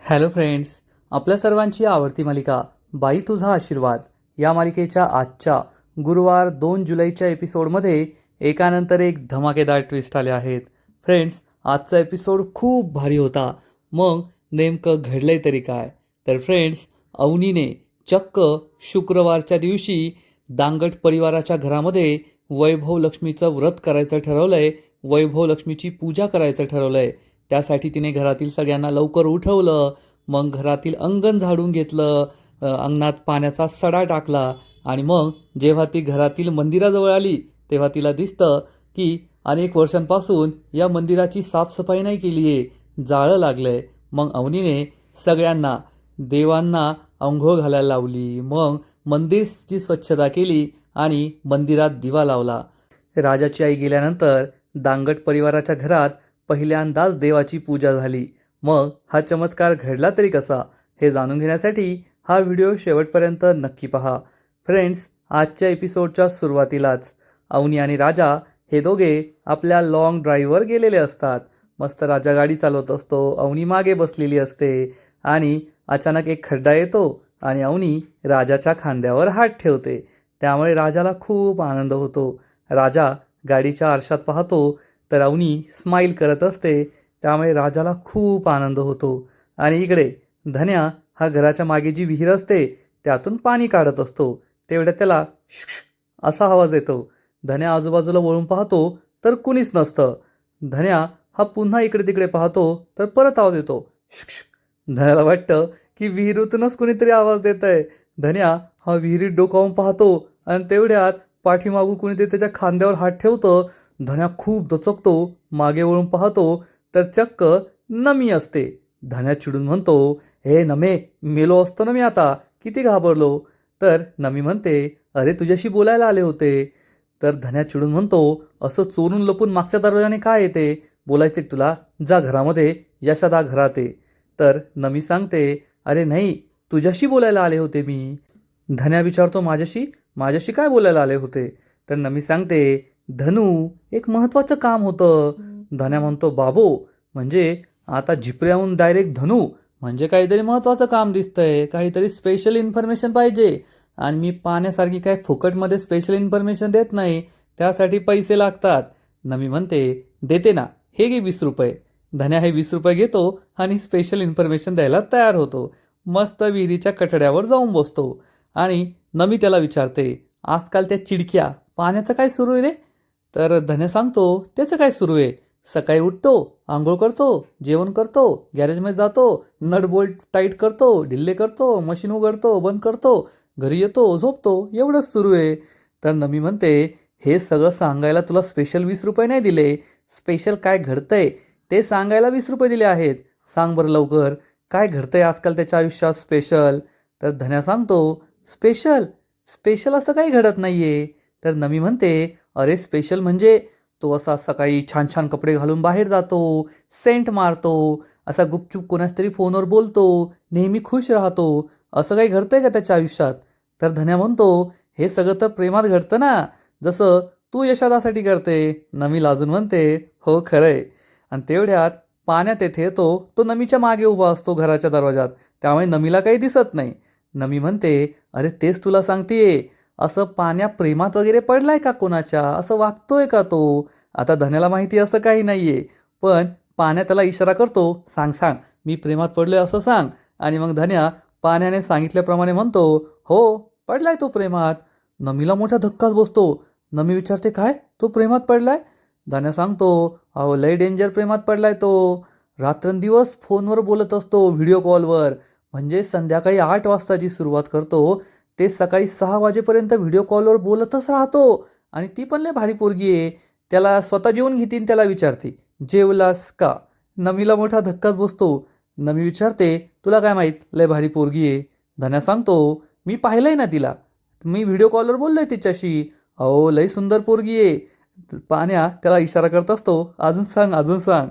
Hello friends, आपल्या सर्वांची आवडती मालिका बाई तुझा आशीर्वाद या मालिकेच्या आजच्या गुरुवार 2 जुलैच्या एपिसोडमध्ये एकानंतर एक धमाकेदार ट्विस्ट आले आहेत. फ्रेंड्स, आजचा एपिसोड खूप भारी होता. मग नेमकं घडलंय तरी काय? तर फ्रेंड्स, अवनीने चक्क शुक्रवारच्या दिवशी दांगट परिवाराच्या घरामध्ये वैभव लक्ष्मीचं व्रत करायचं ठरवलंय. वैभव लक्ष्मीची पूजा करायचं ठरवलंय. त्यासाठी तिने घरातील सगळ्यांना लवकर उठवलं. मग घरातील अंगण झाडून घेतलं, अंगणात पाण्याचा सडा टाकला आणि मग जेव्हा ती घरातील मंदिराजवळ आली तेव्हा तिला दिसतं की अनेक वर्षांपासून या मंदिराची साफसफाई नाही केली आहे, जाळं लागलंय. मग अवनीने सगळ्यांना देवांना अंघोळ घालायला लावली. मग मंदिरची स्वच्छता केली आणि मंदिरात दिवा लावला. राजाची आई गेल्यानंतर दांगट परिवाराच्या घरात पहिल्यांदाच देवाची पूजा झाली. मग हा चमत्कार घडला तरी कसा, हे जाणून घेण्यासाठी हा व्हिडिओ शेवटपर्यंत नक्की पहा. फ्रेंड्स, आजच्या एपिसोडच्या सुरुवातीलाच अवनी आणि राजा हे दोघे आपल्या लॉंग ड्राईव्हवर गेलेले असतात. मस्त राजा गाडी चालवत असतो, अवनी मागे बसलेली असते आणि अचानक एक खड्डा येतो आणि अवनी राजाच्या खांद्यावर हात ठेवते. त्यामुळे राजाला खूप आनंद होतो. राजा गाडीच्या आरशात पाहतो तर अवनी स्माईल करत असते. त्यामुळे राजाला खूप आनंद होतो. आणि इकडे धन्या हा घराच्या मागे जी विहीर असते त्यातून पाणी काढत असतो. तेवढ्यात त्याला शुश असा आवाज येतो. धन्या आजूबाजूला वळून पाहतो तर कुणीच नसतं. धन्या हा पुन्हा इकडे तिकडे पाहतो तर परत आवाज येतो शुश. धन्याला वाटतं की विहिरीतूनच कुणीतरी आवाज देत आहे. धन्या हा विहिरीत डोकावून पाहतो आणि तेवढ्यात पाठीमागून कुणीतरी त्याच्या खांद्यावर हात ठेवतं. धन्या खूप दचकतो. मागे वळून पाहतो तर चक्क नमी असते. धन्या चिडून म्हणतो, हे नमे, मेलो असतो ना मी आता, किती घाबरलो. तर नमी म्हणते, अरे तुझ्याशी बोलायला आले होते. तर धन्या चिडून म्हणतो, असं चोरून लपून मागच्या दरवाजाने काय येते, बोलायचे तुला, जा घरामध्ये, यशदा घरात आहे. तर नमी सांगते, अरे नाही, तुझ्याशी बोलायला आले होते मी. धन्या विचारतो, माझ्याशी माझ्याशी काय बोलायला आले होते. तर नमी सांगते, धनू, एक महत्वाचं काम होतं. धन्या म्हणतो, बाबो, म्हणजे आता झिपऱ्याहून डायरेक्ट धनू, म्हणजे काहीतरी महत्वाचं काम दिसतंय, काहीतरी स्पेशल इन्फॉर्मेशन पाहिजे. आणि मी पाण्यासारखी काय फुकटमध्ये स्पेशल इन्फॉर्मेशन देत नाही, त्यासाठी पैसे लागतात. नमी म्हणते, देते ना, हे घे 20 रुपये. धन्या हे 20 रुपये घेतो आणि स्पेशल इन्फॉर्मेशन द्यायला तयार होतो. मस्त विहिरीच्या कठड्यावर जाऊन बसतो आणि नमी त्याला विचारते, आजकाल त्या चिडक्या पाण्याचं काय सुरू आहे रे. तर धन्या सांगतो, त्याचं काय सुरू आहे, सकाळी उठतो, आंघोळ करतो, जेवण करतो, गॅरेजमध्ये जातो, नट बोल्ट टाईट करतो, ढिल्ले करतो, मशीन उघडतो, बंद करतो, घरी येतो, झोपतो, एवढंच सुरू आहे. तर नमी म्हणते, हे सगळं सांगायला तुला स्पेशल 20 रुपये नाही दिले, स्पेशल काय घडतंय ते सांगायला 20 रुपये दिले आहेत. सांग बरं लवकर, काय घडतंय आजकाल त्याच्या आयुष्यात स्पेशल. तर धन्या सांगतो, स्पेशल स्पेशल असं काही घडत नाहीये. तर नमी म्हणते, अरे स्पेशल म्हणजे तो असा सकाळी छान छान कपडे घालून बाहेर जातो, सेंट मारतो, असा गुपचूप कोणाच तरी फोनवर बोलतो, नेहमी खुश राहतो, असं काही घडतंय का त्याच्या आयुष्यात. तर धन्या म्हणतो, हे सगळं तर प्रेमात घडतं ना, जसं तू यशादासाठी करते. नमी लाजून म्हणते, हो खरंय. आणि तेवढ्यात पाण्यात येथे येतो तो नमीच्या मागे उभा असतो घराच्या दरवाजात. त्यामुळे नमीला काही दिसत नाही. नमी म्हणते, अरे तेच तुला सांगतेय, असं पाण्या प्रेमात वगैरे पडलाय का कोणाच्या, असं वागतोय का तो. आता धन्याला माहिती असं काही नाहीये, पण पाण्या त्याला इशारा करतो, सांग सांग, मी प्रेमात पडलोय असं सांग. आणि मग धन्या पाण्याने सांगितल्याप्रमाणे म्हणतो, हो पडलाय तो प्रेमात. नमीला मोठा धक्काच बसतो. नमी विचारते, काय तो प्रेमात पडलाय. धन्या सांगतो, अहो लय डेंजर प्रेमात पडलाय तो. रात्रंदिवस फोनवर बोलत असतो, व्हिडिओ कॉलवर. म्हणजे संध्याकाळी 8 वाजता जी सुरुवात करतो ते सकाळी 6 वाजेपर्यंत व्हिडिओ कॉलवर बोलतच राहतो. आणि ती पण लय भारी पोरगी आहे. त्याला स्वतः जेवून घेतीन, त्याला विचारते, जेवलास का. नमीला मोठा धक्काच बसतो. नमी विचारते, तुला काय माहीत, लय भारी पोरगी आहे. धन्या सांगतो, मी पाहिलंय ना तिला, मी व्हिडिओ कॉलवर बोललोय तिच्याशी, अहो लय सुंदर पोरगी आहे. पाण्या त्याला इशारा करत असतो, अजून सांग अजून सांग.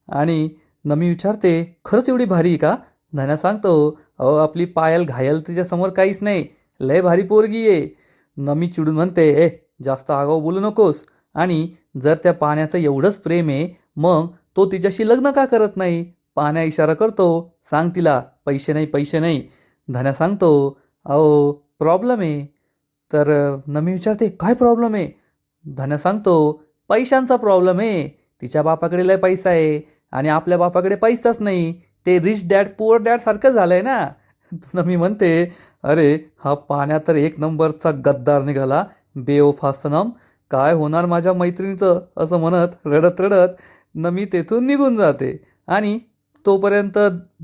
आणि नमी विचारते, खरंच एवढी भारी आहे का. धन्या सांगतो, अहो आपली पायल घायल तिच्यासमोर काहीच नाही, लय भारी पोरगी आहे. नमी चिडून म्हणते, जास्त आगाऊ बोलू नकोस. आणि जर त्या पाण्याचं एवढंच प्रेम आहे, मग तो तिच्याशी लग्न का करत नाही. पाण्या इशारा करतो, सांग तिला पैसे नाही पैसे नाही. धन्या सांगतो, अहो प्रॉब्लेम आहे. तर नमी विचारते, काय प्रॉब्लेम आहे? धन्या सांगतो, पैशांचा प्रॉब्लेम आहे. तिच्या बापाकडे लय पैसा आहे आणि आपल्या बापाकडे पैसाच नाही. ते रिच डॅड पुअर डॅड सारखं झालंय ना. नमी म्हणते, अरे हा पाण्या तर एक नंबरचा गद्दार निघाला, बेवफा सनम. काय होणार माझ्या मैत्रिणीचं, असं म्हणत रडत रडत नमी तेथून निघून जाते. आणि तोपर्यंत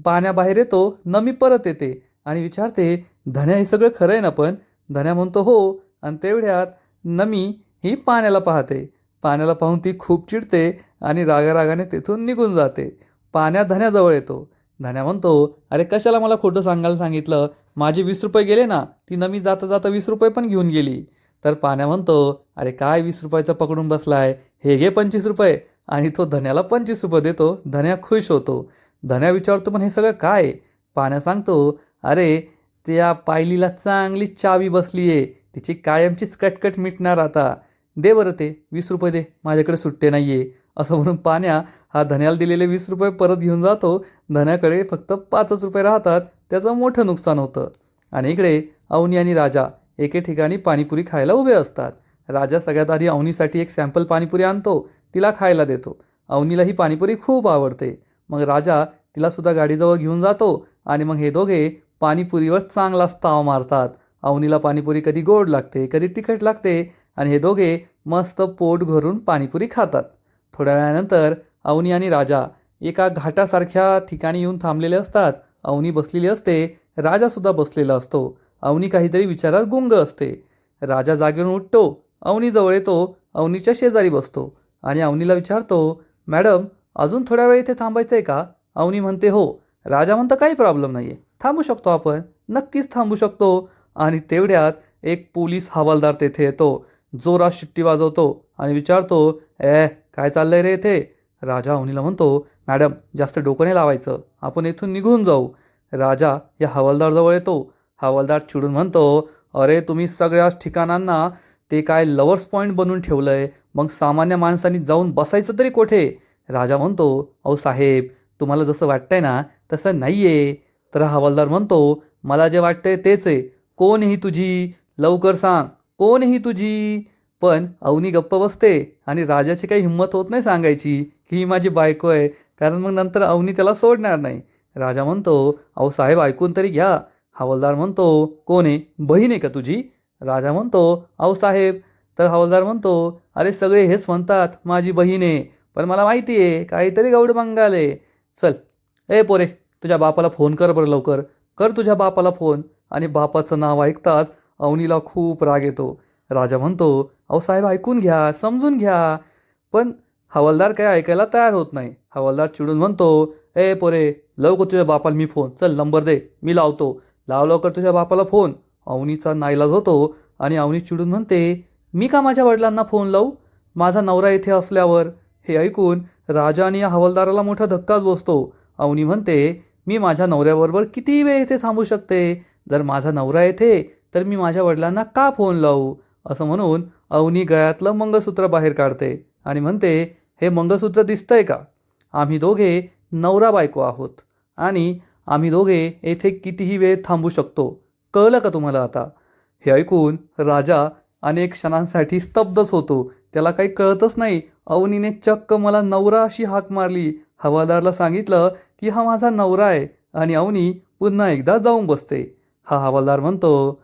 पाण्या बाहेर येतो. नमी परत येते आणि विचारते, धन्या हे सगळं खरं आहे ना? पण धन्या म्हणतो हो. आणि तेवढ्यात नमी ही पाण्याला पाहते. पाण्याला पाहून ती खूप चिडते आणि रागारागाने तेथून निघून जाते. पाण्या धन्याजवळ येतो. धन्या म्हणतो, अरे कशाला मला खोटं सांगायला सांगितलं? माझे 20 रुपये गेले ना. ती नमी जाता जाता 20 रुपये पण घेऊन गेली. तर पाण्या म्हणतो, अरे काय 20 रुपयाचं पकडून बसलाय, हे घे 25 रुपये. आणि तो धन्याला 25 रुपये देतो. धन्या खुश होतो. धन्या विचारतो, पण हे सगळं काय आहे? पाण्या सांगतो, अरे त्या पायलीला चांगली चावी बसली आहे, तिची कायमचीच कटकट मिटणार आता. दे बरं ते 20 रुपये दे, माझ्याकडे सुट्टे नाही आहे. असं म्हणून पाण्या हा धन्याला दिलेले 20 रुपये परत घेऊन जातो. धन्याकडे फक्त 5 रुपये राहतात. त्याचं मोठं नुकसान होतं. आणि इकडे अवनी आणि राजा एके ठिकाणी पाणीपुरी खायला उभे असतात. राजा सगळ्यात आधी अवनीसाठी एक सॅम्पल पाणीपुरी आणतो, तिला खायला देतो. अवनीला ही पाणीपुरी खूप आवडते. मग राजा तिलासुद्धा गाडीजवळ घेऊन जातो आणि मग हे दोघे पाणीपुरीवर चांगलाच ताव मारतात. अवनीला पाणीपुरी कधी गोड लागते, कधी तिखट लागते आणि हे दोघे मस्त पोट भरून पाणीपुरी खातात. थोड्या वेळानंतर अवनी आणि राजा एका घाटासारख्या ठिकाणी येऊन थांबलेले असतात. अवनी बसलेली असते, राजासुद्धा बसलेला असतो. अवनी काहीतरी विचारात गुंग असते. राजा जागेवरून उठतो, अवनीजवळ येतो, अवनीच्या शेजारी बसतो आणि अवनीला विचारतो, मॅडम अजून थोड्या वेळ इथे थांबायचं आहे का? अवनी म्हणते हो. राजा म्हणतो, काही प्रॉब्लेम नाही आहे, थांबू शकतो आपण, नक्कीच थांबू शकतो. आणि तेवढ्यात एक पोलीस हवालदार तेथे येतो. जोरात शिट्टी वाजवतो आणि विचारतो, काय चाललंय रे इथे? राजा अवनीला म्हणतो, मॅडम जास्त डोकं नाही लावायचं, आपण इथून निघून जाऊ. राजा या हवालदारजवळ येतो. हवालदार चिडून म्हणतो, अरे तुम्ही सगळ्याच ठिकाणांना ते काय लवर्स पॉईंट बनवून ठेवलंय, मग सामान्य माणसांनी जाऊन बसायचं तरी कुठे? राजा म्हणतो, अहो साहेब तुम्हाला जसं वाटतंय ना तसं नाही आहे. तर हवालदार म्हणतो, मला जे वाटतंय तेच आहे. कोण ही तुझी? लवकर सांग, कोण ही तुझी? पण अवनी गप्प बसते आणि राजाची काही हिंमत होत नाही सांगायची की ही माझी बायको आहे, कारण मग नंतर अवनी त्याला सोडणार नाही. राजा म्हणतो, अहो साहेब ऐकून तरी घ्या. हवालदार म्हणतो, कोण आहे? बहीण आहे का तुझी? राजा म्हणतो, अहो साहेब. तर हवालदार म्हणतो, अरे सगळे हेच म्हणतात माझी बहीण आहे, पण मला माहिती आहे काहीतरी गौडबंगाल आहे. चल पोरे, तुझ्या बापाला फोन कर बरं, लवकर कर तुझ्या बापाला फोन. आणि बापाचं नाव ऐकताच अवनीला खूप राग येतो. राजा म्हणतो, अहो साहेब ऐकून घ्या, समजून घ्या. पण हवालदार काय ऐकायला तयार होत नाही. हवालदार चिडून म्हणतो, पोरे लवकर तुझ्या बापाला मी फोन, चल नंबर दे, मी लावतो, लाव लवकर तुझ्या बापाला फोन. अवनीचा नाईलाज होतो आणि अवनी चिडून म्हणते, मी का माझ्या वडिलांना फोन लावू, माझा नवरा इथे असल्यावर? हे ऐकून राजा आणि या हवालदाराला मोठा धक्काच बसतो. अवनी म्हणते, मी माझ्या नवऱ्याबरोबर किती वेळ इथे थांबू शकते? जर माझा नवरा येथे तर मी माझ्या वडिलांना का फोन लावू? असं म्हणून अवनी गळ्यातलं मंगळसूत्र बाहेर काढते आणि म्हणते, हे मंगळसूत्र दिसतंय का? आम्ही दोघे नवरा बायको आहोत आणि आम्ही दोघे येथे कितीही वेळ थांबू शकतो. कळलं का तुम्हाला आता? हे ऐकून राजा अनेक क्षणांसाठी स्तब्धच होतो. त्याला काही कळतच नाही. अवनीने चक्क मला नवरा अशी हाक मारली. हवालदारला सांगितलं की हा माझा नवरा आहे आणि अवनी पुन्हा एकदा जाऊन बसते. हा हवालदार म्हणतो,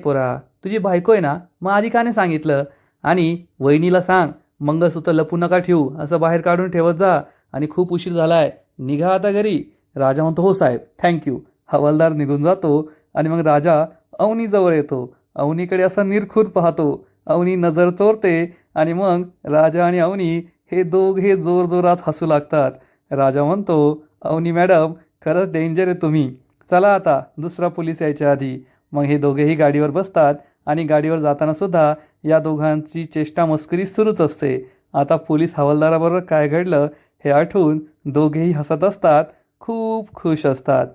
पोरा तुझी बायको आहे ना, मग आधी का नाही सांगितलं? आणि वहिनीला सांग मंगळसूत्र लपू नका ठेवू, असं बाहेर काढून ठेवत जा. आणि खूप उशीर झालाय, निघा आता घरी. राजा म्हणतो, हो साहेब थँक्यू. हवालदार निघून जातो आणि मग राजा अवनीजवळ येतो. अवनीकडे असा निरखून पाहतो. अवनी नजर चोरते आणि मग राजा आणि अवनी हे दोघे जोरजोरात हसू लागतात. राजा म्हणतो, अवनी मॅडम खरंच डेंजर आहे तुम्ही, चला आता दुसरा पोलीस यायच्या आधी. मग हे दोघेही गाडीवर बसतात आणि गाडीवर जाताना सुद्धा या दोघांची चेष्टा मस्करी सुरूच असते. आता पोलीस हवालदाराबरोबर काय घडलं हे आठवून दोघेही हसत असतात, खूप खुश असतात.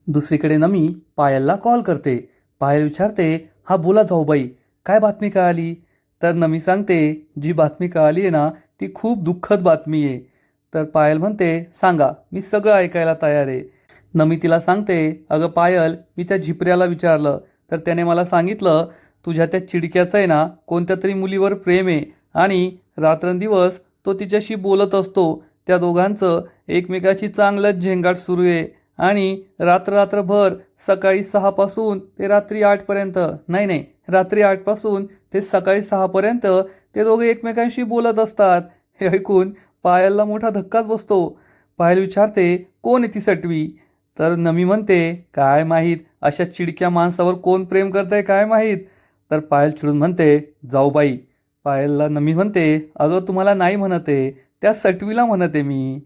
दुसरीकडे नमी पायलला कॉल करते. पायल विचारते, हा बोला जाऊबाई, काय बातमी कळाली? तर नमी सांगते, जी बातमी कळाली आहे ना ती खूप दुःखद बातमी आहे. तर पायल म्हणते, सांगा, मी सगळं ऐकायला तयार आहे. नमी तिला सांगते, अगं पायल, मी त्या झिपऱ्याला विचारलं तर त्याने मला सांगितलं तुझ्या त्या चिडक्याचं आहे ना कोणत्या तरी मुलीवर प्रेम आहे आणि रात्रंदिवस तो तिच्याशी बोलत असतो. त्या दोघांचं एकमेकाची चांगलंच झेंगाट सुरू आहे आणि रात्रभर सकाळी 6 ते रात्री 8पर्यंत, नाही नाही, रात्री 8 ते सकाळी 6पर्यंत ते दोघे एकमेकांशी बोलत असतात. हे ऐकून पायलला मोठा धक्काच बसतो. पायल विचारते, कोण आहे ती सटवी? तर नमी म्हणते, काय माहीत, अशा चिडक्या माणसावर कोण प्रेम करतंय काय माहीत. तर पायल चिडून म्हणते, जाऊ बाई. पायलला नमी म्हणते, अगं तुम्हाला नाही म्हणते, त्या सटवीला म्हणते मी.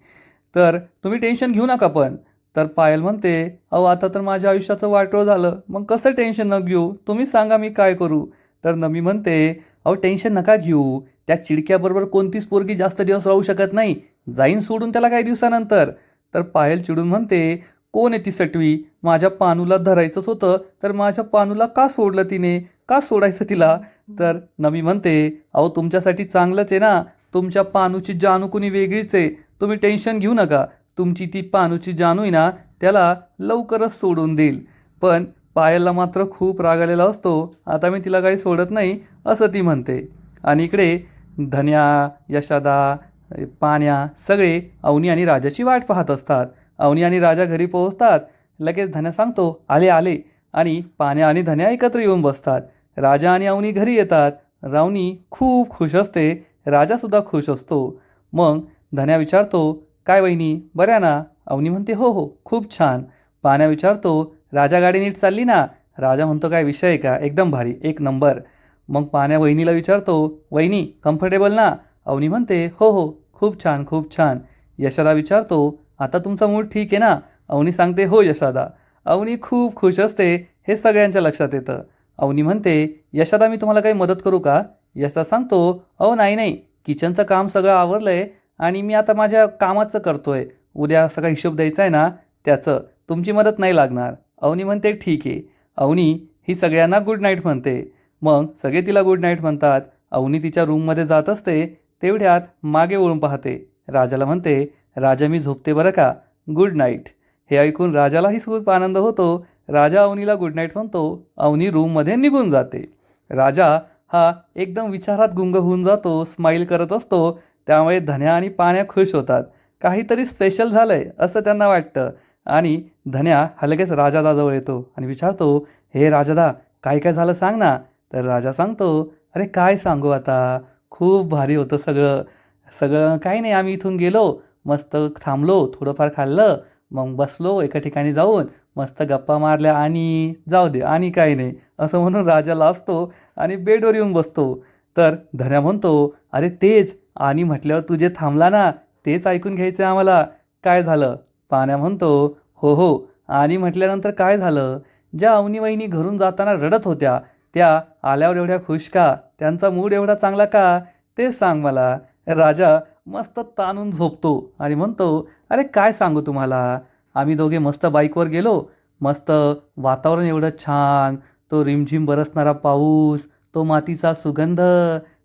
तर तुम्ही टेन्शन घेऊ नका पण. तर पायल म्हणते, अहो आता तर माझ्या आयुष्याचं वाटोळं झालं, मग कसं टेन्शन न घेऊ, तुम्ही सांगा मी काय करू. तर नमी म्हणते, अहो टेन्शन नका घेऊ, त्या चिडक्याबरोबर कोणतीच पोरगी जास्त दिवस राहू शकत नाही, जाईन सोडून त्याला काही दिवसानंतर. तर पायल चिडून म्हणते, कोण आहे ती सटवी? माझ्या पानूला धरायचंच होतं तर माझ्या पानूला का सोडलं तिने, का सोडायचं तिला? तर नमी म्हणते, अहो तुमच्यासाठी चांगलंच आहे ना, तुमच्या पानूची जानू कुणी वेगळीच आहे, तुम्ही टेन्शन घेऊ नका, तुमची ती पानूची जानू आहे ना त्याला लवकरच सोडून देईल. पण पायलला मात्र खूप राग आलेला असतो, आता मी तिला काही सोडत नाही असं ती म्हणते. आणि इकडे धन्या, यशादा, पाण्या सगळे अवनी आणि राजाची वाट पाहत असतात. अवनी आणि राजा घरी पोहोचतात. लगेच धन्या सांगतो, आले आले, आणि पाण्या आणि धन्या एकत्र येऊन बसतात. राजा आणि अवनी घरी येतात. रावणी खूप खुश असते, राजासुद्धा खुश असतो. मग धन्या विचारतो, काय वहिनी बऱ्या ना? अवनी म्हणते, हो हो खूप छान. पाण्या विचारतो, राजा गाडी नीट चालली ना? राजा म्हणतो, काय विषय आहे का, एकदम भारी, एक नंबर. मग पाण्या वहिनीला विचारतो, वहिनी कम्फर्टेबल ना? अवनी म्हणते, हो हो खूप छान खूप छान. यशोदा विचारतो, आता तुमचा मूड ठीक आहे ना? अवनी सांगते, हो यशोदा. अवनी खूप खुश असते, हे सगळ्यांच्या लक्षात येतं. अवनी म्हणते, यशोदा मी तुम्हाला काही मदत करू का? यशोदा सांगतो, अहो नाही नाही, किचनचं काम सगळं आवरलंय आणि मी आता माझ्या कामाचं करतोय, उद्या सगळा हिशोब द्यायचा आहे ना त्याचं, तुमची मदत नाही लागणार. अवनी म्हणते, ठीक आहे. अवनी ही सगळ्यांना गुड नाईट म्हणते. मग सगळे तिला गुड नाईट म्हणतात. अवनी तिच्या रूममध्ये जात असते, तेवढ्यात मागे वळून पाहते. राजाला म्हणते, राजा मी झोपते बरं का, गुड नाईट. हे ऐकून राजालाही खूप आनंद होतो. राजा अवनीला गुड नाईट म्हणतो. अवनी रूममध्ये निघून जाते. राजा हा एकदम विचारात गुंग होऊन जातो, स्माईल करत असतो. त्यामुळे धन्या आणि पाण्या खुश होतात. काहीतरी स्पेशल झालंय असं त्यांना वाटतं. आणि धन्या हा लगेच राजादाजवळ येतो आणि विचारतो, हे राजादा काय काय झालं सांग ना. तर राजा सांगतो, अरे काय सांगू आता, खूप भारी होतं सगळं. सगळं काही नाही, आम्ही इथून गेलो, मस्त थांबलो, थोडंफार खाल्लं, मग बसलो एका ठिकाणी जाऊन, मस्त गप्पा मारल्या आणि जाऊ दे आणि काही नाही असं म्हणून राजा लाजतो आणि बेडवर येऊन बसतो. तर धन्या म्हणतो, अरे तेच, आणि म्हटल्यावर तुझे थांबला ना, तेच ऐकून घ्यायचं आम्हाला, काय झालं? पाण्या म्हणतो, हो हो, आणि म्हटल्यानंतर काय झालं? ज्या अवनी वहिनी घरून जाताना रडत होत्या त्या आल्यावर एवढ्या खुश का, त्यांचा मूड एवढा चांगला का, ते सांग मला. राजा मस्त ताणून झोपतो आणि म्हणतो, अरे काय सांगू तुम्हाला, आम्ही दोघे मस्त बाईकवर गेलो, मस्त वातावरण एवढं छान, तो रिमझिम बरसणारा पाऊस, तो मातीचा सुगंध,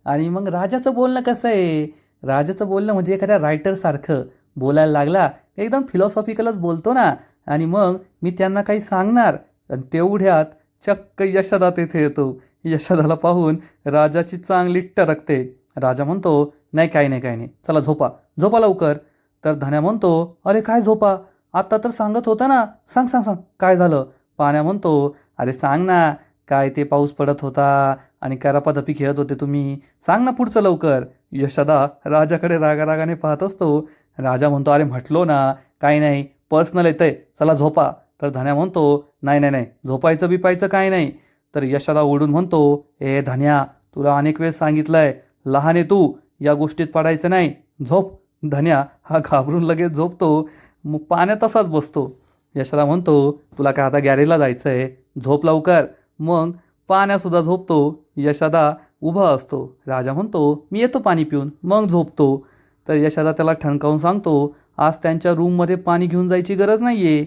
आणि मग राजाचं बोलणं कसं आहे, राजाचं बोलणं म्हणजे एखाद्या रायटरसारखं बोलायला लागला, एकदम फिलॉसॉफिकलच बोलतो ना. आणि मग मी त्यांना काही सांगणार आणि तेवढ्यात चक्क यशोदा तेथे येतो. यशोदाला पाहून राजाची चांगली टरकते. राजा म्हणतो, नाही काही नाही काही नाही, चला झोपा, झोपा लवकर. तर धन्या म्हणतो, अरे काय झोपा, आत्ता तर सांगत होता ना, सांग सांग सांग काय झालं? पाण्या म्हणतो, अरे सांग ना, काय ते पाऊस पडत होता आणि करापादपी खेळत होते तुम्ही, सांग ना पुढचं लवकर. यशोदा राजाकडे रागारागाने पाहत असतो. राजा म्हणतो, अरे म्हटलो ना काही नाही, पर्सनल येतंय, चला झोपा. तर धन्या म्हणतो, नाही नाही नाही, झोपायचं बिपायचं काय नाही. तर यशोदा ओढून म्हणतो, ए धन्या, तुला अनेक वेळेस सांगितलंय, लहान आहे तू, या गोष्टीत पडायचं नाही, झोप. धन्या हा घाबरून लगेच झोपतो. मग पाण्यात तसाच बसतो. यशोदा म्हणतो, तुला काय आता गॅरेजला जायचं आहे, झोप लवकर. मग पाण्यासुद्धा झोपतो. यशोदा उभा असतो. राजा म्हणतो, मी येतो पाणी पिऊन मग झोपतो. तर यशोदा त्याला ठणकावून सांगतो, आज त्यांच्या रूममध्ये पाणी घेऊन जायची गरज नाही आहे,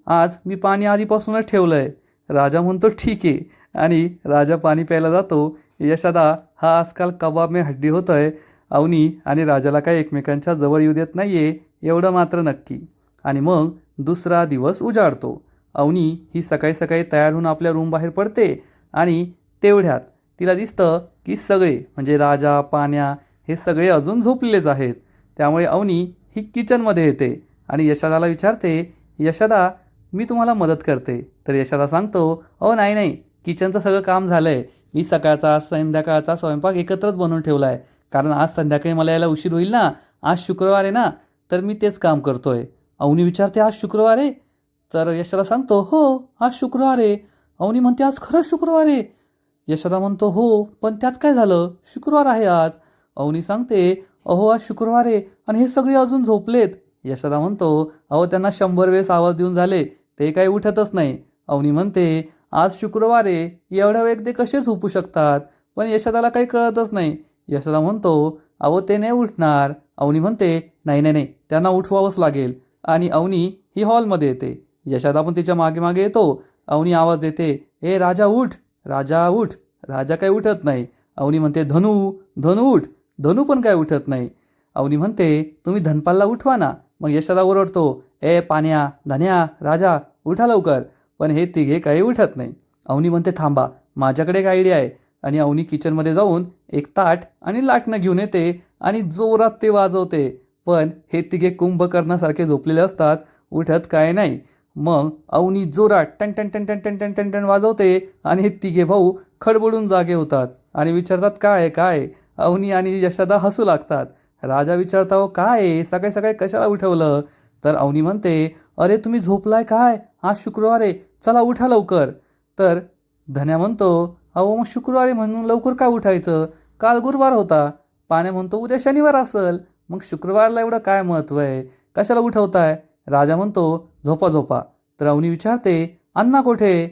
आज मी पाणी आधीपासूनच ठेवलं आहे. राजा म्हणतो, ठीक आहे, आणि राजा पाणी प्यायला जातो. यशोदा हा आजकाल कबाब में हड्डी होत आहे अवनी आणि राजाला काही एकमेकांच्या जवळ येऊ देत नाहीये एवढं मात्र नक्की. आणि मग दुसरा दिवस उजाडतो. अवनी ही सकाळी सकाळी तयार होऊन आपल्या रूम बाहेर पडते आणि तेवढ्यात तिला दिसतं की सगळे म्हणजे राजा, पाण्या हे सगळे अजून झोपलेलेच आहेत. त्यामुळे अवनी ही किचनमध्ये येते आणि यशोदाला विचारते, यशोदा मी तुम्हाला मदत करते. तर यशोदा सांगतो, अहो नाही नाही, किचनचं सगळं काम झालं आहे. मी सकाळचा संध्याकाळचा स्वयंपाक एकत्रच बनवून ठेवला आहे. कारण आज संध्याकाळी मला यायला उशीर होईल ना, आज शुक्रवार आहे ना, तर मी तेच काम करतोय. अवनी विचारते, आज शुक्रवार आहे? तर यशोदा सांगतो, हो आज शुक्रवार आहे. अवनी म्हणते, आज खरंच शुक्रवार आहे? यशोदा म्हणतो, हो पण त्यात काय झालं, शुक्रवार आहे आज. अवनी सांगते, अहो आज शुक्रवार आहे आणि हे सगळे अजून झोपलेत. यशोदा म्हणतो, अहो त्यांना 100 वेळेस आवाज देऊन झाले, ते काही उठतच नाही. अवनी म्हणते, आज शुक्रवार आहे, एवढ्या वेळ ते कसे झोपू शकतात? पण यशोदाला काही कळतच नाही. यशोदा म्हणतो, अहो ते नाही उठणार. अवनी म्हणते, नाही नाही नाही, त्यांना उठवावंच लागेल. आणि अवनी ही हॉलमध्ये येते. यशोदा पण तिच्या मागे मागे येतो. अवनी आवाज देते, ए राजा उठ, राजा उठ. राजा काही उठत नाही. अवनी म्हणते, धनू धनू उठ. धनू पण काय उठत नाही. अवनी म्हणते, तुम्ही धनपालला उठवा ना. मग यशोदा ओरडतो, ए पाण्या, धन्या, राजा उठा लवकर. पण हे तिघे काही उठत नाही. अवनी म्हणते, थांबा, माझ्याकडे एक आयडिया आहे. आणि अवनी किचनमध्ये जाऊन एक ताट आणि लाटणं घेऊन येते आणि जोरात ते वाजवते. पण हे तिघे कुंभकर्णासारखे झोपलेले असतात, उठत काय नाही. मग अवनी जोरात टन टन टन टन टन टन टन टन वाजवते आणि हे तिघे भाऊ खडबडून जागे होतात आणि विचारतात, काय आहे काय? अवनी आणि यशोदा हसू लागतात. राजा विचारता, हो काय आहे, सकाळी सकाळी कशाला उठवलं? तर अवनी म्हणते, अरे तुम्ही झोपलाय काय, आज शुक्रवार आहे, चला उठा लवकर. तर धन्या म्हणतो, अहो मग शुक्रवार आहे म्हणून लवकर काय उठायचं, काल गुरुवार होता. पाण्या म्हणतो, उद्या शनिवार असेल, मग शुक्रवारला एवढं काय महत्त्व आहे, कशाला उठवताय? राजा म्हणतो, झोपा झोपा. तर अवनी विचारते, अण्णा कुठे?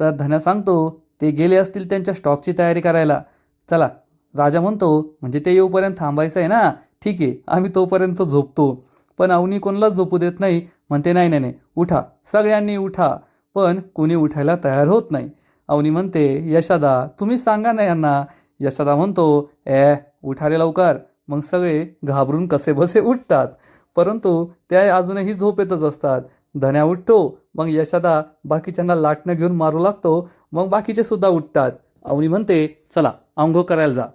तर धन्या सांगतो, ते गेले असतील त्यांच्या स्टॉकची तयारी करायला. चला. राजा म्हणतो, म्हणजे ते येऊपर्यंत थांबायचं आहे ना, ठीक आहे, आम्ही तोपर्यंत झोपतो. पण अवनी कोणालाच झोपू देत नाही. म्हणते, नाही नाही नाही, उठा, सगळ्यांनी उठा. पण कोणी उठायला तयार होत नाही. अवनी म्हणते, यशोदा तुम्ही सांगा ना यांना. यशोदा म्हणतो, उठा रे लवकर. मग सगळे घाबरून कसेबसे उठतात, परंतु त्या अजूनही झोपेतच असतात. धन्या उठतो, मग यशोदा बाकीच्यांना लाटणं घेऊन मारू लागतो. मग बाकीचे सुद्धा उठतात. अवनी म्हणते, चला अंघोळ करायला जा.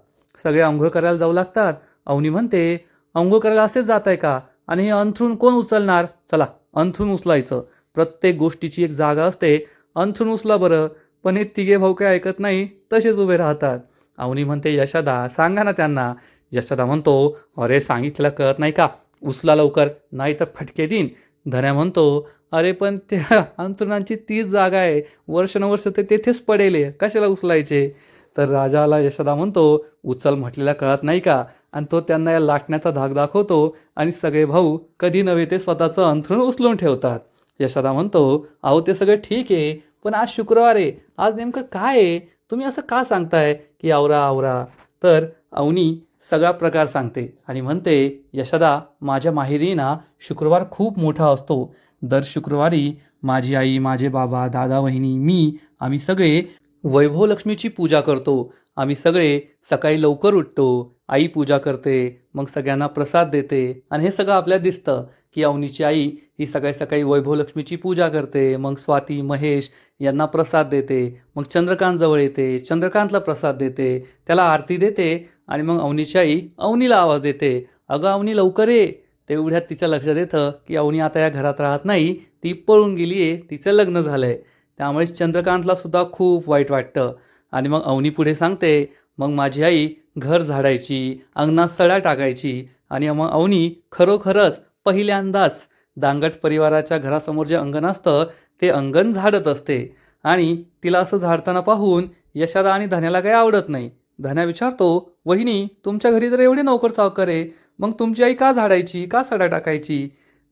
सगळे अंघोळ करायला जाऊ लागतात. अवनी म्हणते, अंघोळ करायला असेच जात आहे का? आणि हे अंथरूण कोण उचलणार? चला अंथरूण उचलायचं. प्रत्येक गोष्टीची एक जागा असते, अंथरूण उचला बरं. पण हे तिघे भाऊ काही ऐकत नाही, तसेच उभे राहतात. अवनी म्हणते, यशोदा सांगा ना त्यांना. यशोदा म्हणतो, अरे सांगितलेलं कळत नाही का, उचला लवकर, नाही तर फटके देईन. धन्या म्हणतो, अरे पण त्या अंथरुणांची तीच जागा आहे, वर्षानुवर्ष ते तेथेच पडेल, कशाला उचलायचे? तर राजाला यशोदा म्हणतो, उचल म्हटलेला कळत नाही का? आणि तो त्यांना या लाटण्याचा धाक दाखवतो आणि सगळे भाऊ कधी नव्हे ते स्वतःचं अंथरूण उचलून ठेवतात. यशोदा म्हणतो, अहो ते सगळं ठीक आहे, पण आज शुक्रवार आहे, आज नेमकं काय आहे? तुम्ही असं का सांगताय की आवरा आवरा? तर अवनी सगळा प्रकार सांगते आणि म्हणते, यशोदा माझ्या माहेरी ना शुक्रवार खूप मोठा असतो. दर शुक्रवारी माझी आई, माझे बाबा, दादा, वहिनी, मी, आम्ही सगळे वैभवलक्ष्मीची पूजा करतो. आम्ही सगळे सकाळी लवकर उठतो, आई पूजा करते, मग सगळ्यांना प्रसाद देते. आणि हे सगळं आपल्याला दिसतं की अवनीची आई ही सकाळी सकाळी वैभवलक्ष्मीची पूजा करते, मग स्वाती, महेश यांना प्रसाद देते, मग चंद्रकांत जवळ येते, चंद्रकांतला प्रसाद देते, त्याला आरती देते आणि मग अवनीची आई अवनीला आवाज देते, अगं अवनी लवकर ये. तेवढ्यात तिच्या लक्षात येतं की अवनी आता या घरात राहत नाही, ती पळून गेली आहे, तिचं लग्न झालं आहे. त्यामुळे चंद्रकांतला सुद्धा खूप वाईट वाटतं. आणि मग अवनी पुढे सांगते, मग माझी आई घर झाडायची, अंगणात सडा टाकायची आणि मग अवनी खरोखरच पहिल्यांदाच दांगट परिवाराच्या घरासमोर जे अंगण असतं ते अंगण झाडत असते. आणि तिला असं झाडताना पाहून यशोदा आणि धन्याला काही आवडत नाही. धन्या विचारतो, वहिनी तुमच्या घरी तर एवढे नोकर चाकर आहे, मग तुमची आई का झाडायची, का सडा टाकायची?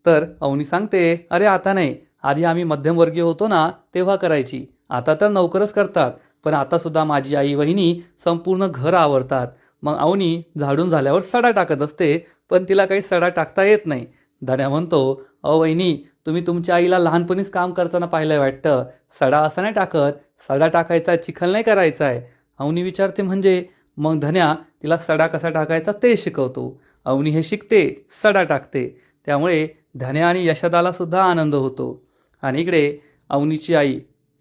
तर अवनी सांगते, अरे आता नाही, आधी आम्ही मध्यमवर्गीय होतो ना तेव्हा करायची, आता तर नोकरच करतात. पण आतासुद्धा माझी आई वहिनी संपूर्ण घर आवरतात. मग अवनी झाडून झाल्यावर सडा टाकत असते, पण तिला काही सडा टाकता येत नाही. धन्या म्हणतो, वहिनी तुम्ही तुमच्या आईला लहानपणीच काम करताना पाहिलं वाटतं, सडा असं नाही टाकत, सडा टाकायचा, चिखल नाही करायचा आहे. अवनी विचारते, म्हणजे मग धन्या तिला सडा कसा टाकायचा ते शिकवतो. अवनी हे शिकते, सडा टाकते. त्यामुळे धन्या आणि यशोदाला सुद्धा आनंद होतो. आणि इकडे अवनीची आई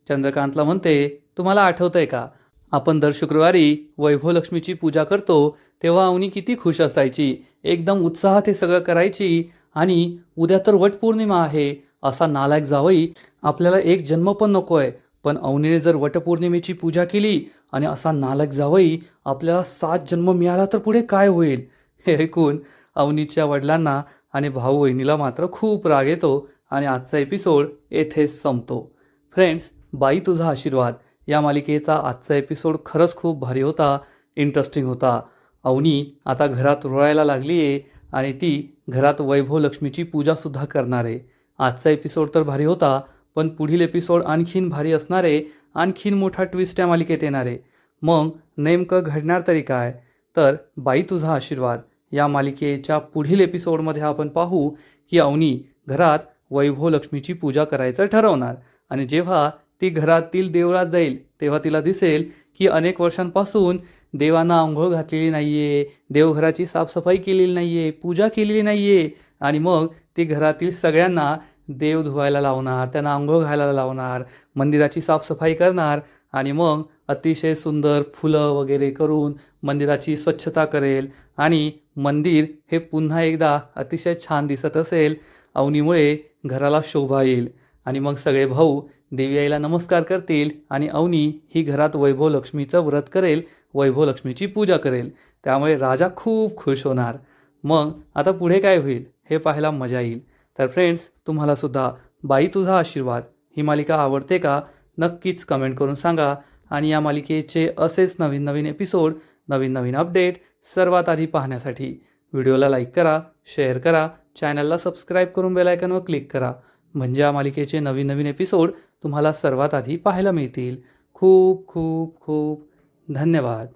चंद्रकांतला म्हणते, तुम्हाला आठवतंय का, आपण दर शुक्रवारी वैभवलक्ष्मीची पूजा करतो तेव्हा अवनी किती खुश असायची, एकदम उत्साहात हे सगळं करायची. आणि उद्या तर वटपौर्णिमा आहे, असा नालायक जावई आपल्याला एक जन्म पण नको आहे, पण अवनीने जर वटपौर्णिमेची पूजा केली आणि असा नालायक जावई आपल्याला 7 जन्म मिळाला तर पुढे काय होईल. हे ऐकून अवनीच्या वडिलांना आणि भाऊ बहिणीला मात्र खूप राग येतो आणि आजचा एपिसोड येथेच संपतो. फ्रेंड्स, बाई तुझा आशीर्वाद या मालिकेचा आजचा एपिसोड खरंच खूप भारी होता, इंटरेस्टिंग होता. अवनी आता घरात रुळायला लागली आहे आणि ती घरात वैभवलक्ष्मीची पूजासुद्धा करणार आहे. आजचा एपिसोड तर भारी होता, पण पुढील एपिसोड आणखीन भारी असणार आहे. आणखीन मोठा ट्विस्ट या मालिकेत येणार आहे. मग नेमकं घडणार तरी काय, तर बाई तुझा आशीर्वाद या मालिकेच्या पुढील एपिसोडमध्ये आपण पाहू की अवनी घरात वैभवलक्ष्मीची पूजा करायचं ठरवणार. आणि जेव्हा ती घरातील देवळात जाईल तेव्हा तिला दिसेल की अनेक वर्षांपासून देवांना आंघोळ घातलेली नाही आहे, देवघराची साफसफाई केलेली नाही आहे, पूजा केलेली नाही आहे. आणि मग ती घरातील सगळ्यांना देव धुवायला लावणार, त्यांना आंघोळ घालायला लावणार, मंदिराची साफसफाई करणार आणि मग अतिशय सुंदर फुलं वगैरे करून मंदिराची स्वच्छता करेल आणि मंदिर हे पुन्हा एकदा अतिशय छान दिसत असेल. अवनीमुळे घराला शोभा येईल आणि मग सगळे भाऊ देवी आईला नमस्कार करतील आणि अवनी ही घरात वैभवलक्ष्मीचं व्रत करेल, वैभवलक्ष्मीची पूजा करेल. त्यामुळे राजा खूप खुश होणार. मग आता पुढे काय होईल हे पाहायला मजा येईल. तर फ्रेंड्स, तुम्हालासुद्धा बाई तुझा आशीर्वाद ही मालिका आवडते का, नक्कीच कमेंट करून सांगा. आणि या मालिकेचे असेच नवीन नवीन एपिसोड, नवीन नवीन अपडेट सर्वात आधी पाहण्यासाठी व्हिडिओला लाईक करा, शेअर करा, चॅनलला सबस्क्राईब करून बेल आयकॉनवर क्लिक करा. म्हणजे या मालिकेचे नवीन नवीन एपिसोड तुम्हाला सर्वात आधी पाहायला मिळतील. खूप खूप खूप धन्यवाद.